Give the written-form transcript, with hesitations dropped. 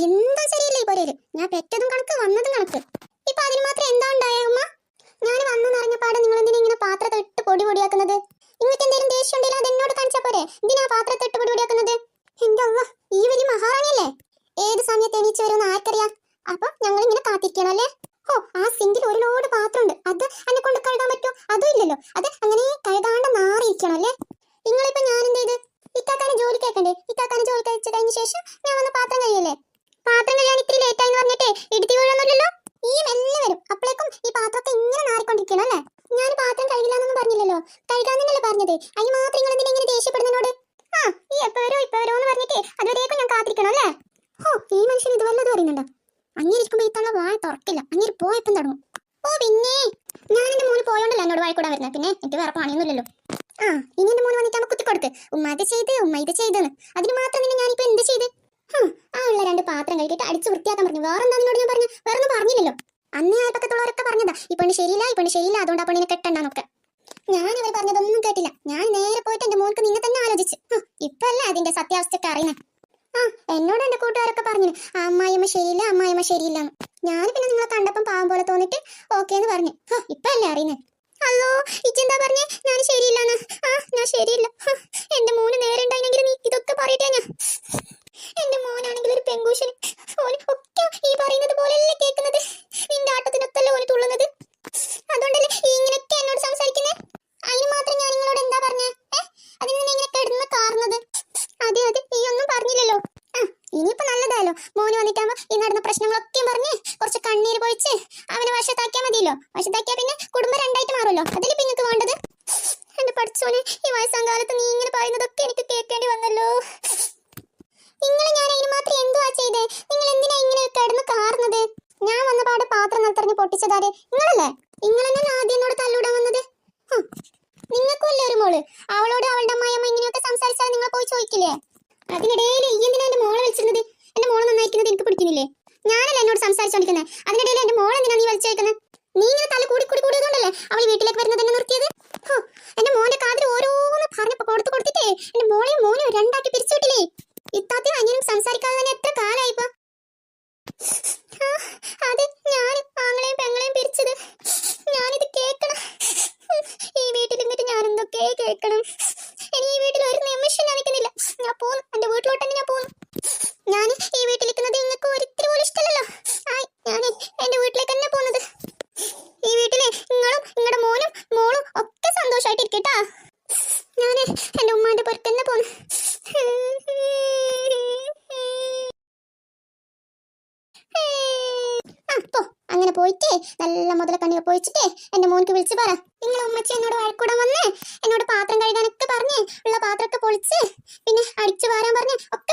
എന്താ ശരിയല്ല ഈ പോരേല്. ഞാൻ പെറ്റതും കണക്ക് വന്നതും കണക്ക്. ഇപ്പൊ അതിന് മാത്രം എന്താ ഉണ്ടായേ ഉമ്മ? ഞാൻ വന്നു നിറഞ്ഞപ്പാടെ നിങ്ങൾ എന്തിനാ ഇങ്ങനെ പാത്രത്തെ ഇട്ട് പൊടി പൊടിയാക്കുന്നത്? നിങ്ങൾക്ക് എന്തെങ്കിലും ദേഷ്യം ഉണ്ടെങ്കിൽ അത് എന്നോട് കാണിച്ചാ പോരെ. എന്തിനാ പാത്രത്തെ ഇട്ട് പൊടി പൊടിയാക്കുന്നത്? എന്റെ അമ്മ, ഈ വലിയ മഹാറാണിയല്ലേ, ഏത് സമയത്ത് എണീച്ച് വരുമെന്ന് ആർക്കറിയാം. അപ്പൊ ഞങ്ങൾ ഇങ്ങനെ കാത്തിരിക്കണം അല്ലേ? ഓ, ആ സിങ്കിൽ ഒരു ലോഡ് പാത്രമുണ്ട്. അത് എന്നെ കൊണ്ട് കഴുകാൻ പറ്റുമോ? അതും ഇല്ലല്ലോ. അത് അങ്ങനെ കഴുകാണ്ട് നാറിയിരിക്കണം അല്ലേ? നിങ്ങളിപ്പോ ഞാൻ എന്ത് ചെയ്ത്? ഇക്കാക്കാനെ ജോലി കേൾക്കണ്ടേ? ഇക്കാക്കാനെ ജോലി കഴിച്ചു കഴിഞ്ഞ ശേഷം ഞാൻ വന്ന് പാത്രം കഴിയല്ലേ? പാത്രം കഴിയാൻ ഇത്തിരി ലേറ്റ് ആയി പറഞ്ഞിട്ടേ ഇടുത്തി വീഴൊന്നുമില്ലല്ലോ. ഈ മെല്ലെ വരും. അപ്പോഴേക്കും ഈ പാത്രമൊക്കെ ഇങ്ങനെ നാറിക്കൊണ്ടിരിക്കണം അല്ലേ? ഞാൻ പാത്രം കഴുകില്ലാന്നൊന്നും പറഞ്ഞില്ലല്ലോ, കഴുകാന്നല്ലേ പറഞ്ഞത്. അതിന് മാത്രം നിങ്ങൾ എന്തിനാ ഇങ്ങനെ ദേഷ്യപ്പെടുന്നതിനോട്? ആ, ഈ എപ്പോ വരോ എന്ന് പറഞ്ഞിട്ട് അതുവരേക്കും ഞാൻ കാത്തിരിക്കണം അല്ലേ? ഓ, ഈ മനുഷ്യൻ ഇത് വല്ലതും അറിയുന്നുണ്ടോ? അങ്ങനെ ഇരിക്കുമ്പോ ഇത്തള്ള വായ തുറക്കില്ല. അങ്ങനെ പോയപ്പം തുടങ്ങും. ഓ പിന്നെ ഞാൻ എന്റെ മോന് പോയോണ്ടല്ലോ എന്നോട് വായിക്കൂടാ വരുന്നത്. പിന്നെ എനിക്ക് വേറെ പണിയൊന്നുമില്ലല്ലോ. ആ, ഇനി എന്റെ മോന് വന്നിട്ട് കുത്തിക്കൊടുക്ക്, ഉമ്മ അത് ചെയ്ത് ഉമ്മ ഇത് ചെയ്തെന്ന്. അതിന് മാത്രം തന്നെ ഞാനിപ്പോ എന്ത് ചെയ്ത്? ആ ഉള്ള 2 പാത്രം കഴുകിയിട്ട് അടിച്ചു വൃത്തിയാക്കാൻ പറഞ്ഞു. വേറെ എന്താ നിന്നോട് ഞാൻ പറഞ്ഞു? വേറെ ഒന്നും പറഞ്ഞില്ലല്ലോ. അന്നേ അയൽപ്പക്കത്തുള്ളവരൊക്കെ പറഞ്ഞതാ ഈ പെണ്ണ് ശരിയില്ല, ഈ പെണ്ണ് ശരിയില്ല, അതുകൊണ്ട് ആ പെണ്ണിനെ കെട്ടണ്ടെന്നൊക്കെ. ഞാൻ അവർ പറഞ്ഞതൊന്നും കേട്ടില്ല. ഞാൻ നേരെ പോയിട്ട് എന്റെ മോൾക്ക് നിന്നെ തന്നെ ആലോചിച്ച്. ഇപ്പൊ അല്ലേ അതിന്റെ സത്യാവസ്ഥയൊക്കെ അറിയുന്നേ. ആ, എന്നോട് എന്റെ കൂട്ടുകാരൊക്കെ പറഞ്ഞു അമ്മായിയമ്മ ശരിയില്ല, അമ്മായിയമ്മ ശരിയില്ലെന്ന്. ഞാൻ പിന്നെ നിങ്ങളെ കണ്ടപ്പം പാവം പോലെ തോന്നിട്ട് ഓക്കേന്ന് പറഞ്ഞു. ഇപ്പൊ അല്ലേ അറിയുന്നേ. അല്ലോ, ഇച്ചെന്താ പറഞ്ഞേ ഞാൻ ശരിയില്ലെന്ന്? ആ, ഞാൻ ശരിയില്ല. എന്റെ മോന് നേരെ ഉണ്ടായിരുന്നെങ്കിൽ നീ ഇതൊക്കെ പറയട്ടെ. ഞാൻ എന്റെ മോനാണെങ്കിൽ ഒരു പെങ്കൂശന്. ഒക്കെ ഈ പറയുന്നത് പോലെയല്ലേ കേൾക്കുന്നത്. നിന്റെ ആട്ടത്തിനൊത്തല്ലേ ഓന് തുള്ളുന്നത്. അതുകൊണ്ടല്ലേ ഈ ഇങ്ങനെയൊക്കെ എന്നോട് സംസാരിക്കുന്നേ. അതിന് മാത്രം ഞാൻ നിങ്ങളോട് എന്താ പറഞ്ഞേ? അതിന് നിന്നെ ഇങ്ങനെ കിടന്ന് കാർന്നത്. അതെ അതെ, നീ ഒന്നും പറഞ്ഞില്ലല്ലോ. ഇനിയിപ്പോ നല്ലതായല്ലോ. മോന് വന്നിട്ടാകുമ്പോ ഈ നടന്ന പ്രശ്നങ്ങളൊക്കെ പറഞ്ഞ് കുറച്ച് കണ്ണീര് പോയിച്ച് അവനെ വശത്താക്കിയാൽ മതിയല്ലോ. വശത്താക്കിയാ പിന്നെ കുടുംബം 2ആയിട്ട് മാറുമല്ലോ. അതല്ലേ ഇപ്പൊ നിങ്ങൾക്ക് വേണ്ടത്? എന്റെ പഠിച്ചോനെ, ഈ വയസ്സാം കാലത്ത് നീ ഇങ്ങനെ പറയുന്നതൊക്കെ എനിക്ക് കേൾക്കേണ്ടി വന്നല്ലോ. നിങ്ങൾ ഞാൻ അതിന് മാത്രം എന്തുവാ ചെയ്തേ? നിങ്ങൾ എന്തിനാ ഇങ്ങനെ കിടന്ന് കാർന്നത്? ഞാൻ വന്ന പാട് പാത്രം നിലത്തെറിഞ്ഞ് പൊട്ടിച്ചതാരെ? നിങ്ങളല്ലേ? നിങ്ങൾ തന്നെ ആദ്യം എന്നോട് തല്ലൂടാൻ വന്നത്. നിങ്ങൾക്കുമല്ലേ ഒരു മോള്. അവളോട് അവളുടെ അമ്മായിയമ്മ ഇങ്ങനെയൊക്കെ സംസാരിച്ചാൽ നിങ്ങൾ പോയി ചോദിക്കില്ലേ? അതിനിടയിൽ ഈ എന്തിനാ എന്റെ മോളെ വിളിച്ചിരുന്നത്? എന്റെ മോളെ നന്നായിരിക്കുന്നത് എനിക്ക് പിടിക്കുന്നില്ലേ? ഞാനല്ലേ എന്നോട് സംസാരിച്ചോണ്ടിരിക്കുന്നത്. അതിനിടയിൽ എന്റെ മോളെ എന്തിനാ നീ വലിച്ചേക്കുന്നത്? നീ ഇങ്ങനെ തല കൂടിയതുകൊണ്ടല്ലേ അവൾ വീട്ടിലേക്ക് വരുന്നത് തന്നെ നിർത്തിയത്? എന്റെ മോന്റെ കാതിൽ ഓരോന്ന് പറഞ്ഞപ്പോ കൊടുത്തിട്ടേ എന്റെ മോളെയും മോനെയും 2ആക്കി പിരിച്ചുവിട്ടില്ലേ? ഇത്താത്തയും അനിയനും സംസാരിക്കാതെ തന്നെ എത്ര കാലായിപ്പോ? അത് ഞാൻ ആങ്ങളെയും പെങ്ങളെയും പിരിച്ചത്. ഞാനിത് കേൾക്കണം. ഈ വീട്ടിൽ നിന്നിട്ട് ഞാൻ എന്തൊക്കെ കേൾക്കണം. ഇനി ഈ വീട്ടിൽ ഒരു നിമിഷം ഞാൻ നിൽക്കുന്നില്ല. ഞാൻ പോന്നു, എന്റെ വീട്ടിലോട്ട് തന്നെ ഞാൻ പോന്നു. ഞാൻ ഈ വീട്ടിലിരിക്കുന്നത് നിങ്ങൾക്ക് ഒരിത്തിരി പോലും ഇഷ്ടമല്ലല്ലോ. ഞാൻ എന്റെ വീട്ടിലേക്ക് തന്നെ പോകുന്നത്. ഈ വീട്ടിലെ നിങ്ങളും നിങ്ങളുടെ മോനും മോളും ഒക്കെ സന്തോഷമായിട്ടിരിക്കട്ടാ. ഞാൻ എന്റെ ഉമ്മാന്റെ പുറത്ത് തന്നെ പോന്നു. അങ്ങനെ പോയിട്ട് നല്ല മുതല കണ്ണിയെ പോയിച്ചിട്ടേ എന്റെ മോൻക്ക് വിളിച്ച് പറ, നിങ്ങളെ ഉമ്മച്ചി എന്നോട് വഴക്കൂടാൻ വന്നേ, എന്നോട് പാത്രം കഴുകാനൊക്കെ പറഞ്ഞ് ഉള്ള പാത്രമൊക്കെ പൊളിച്ച് പിന്നെ അടിച്ചു വാരാൻ പറഞ്ഞ് ഒക്കെ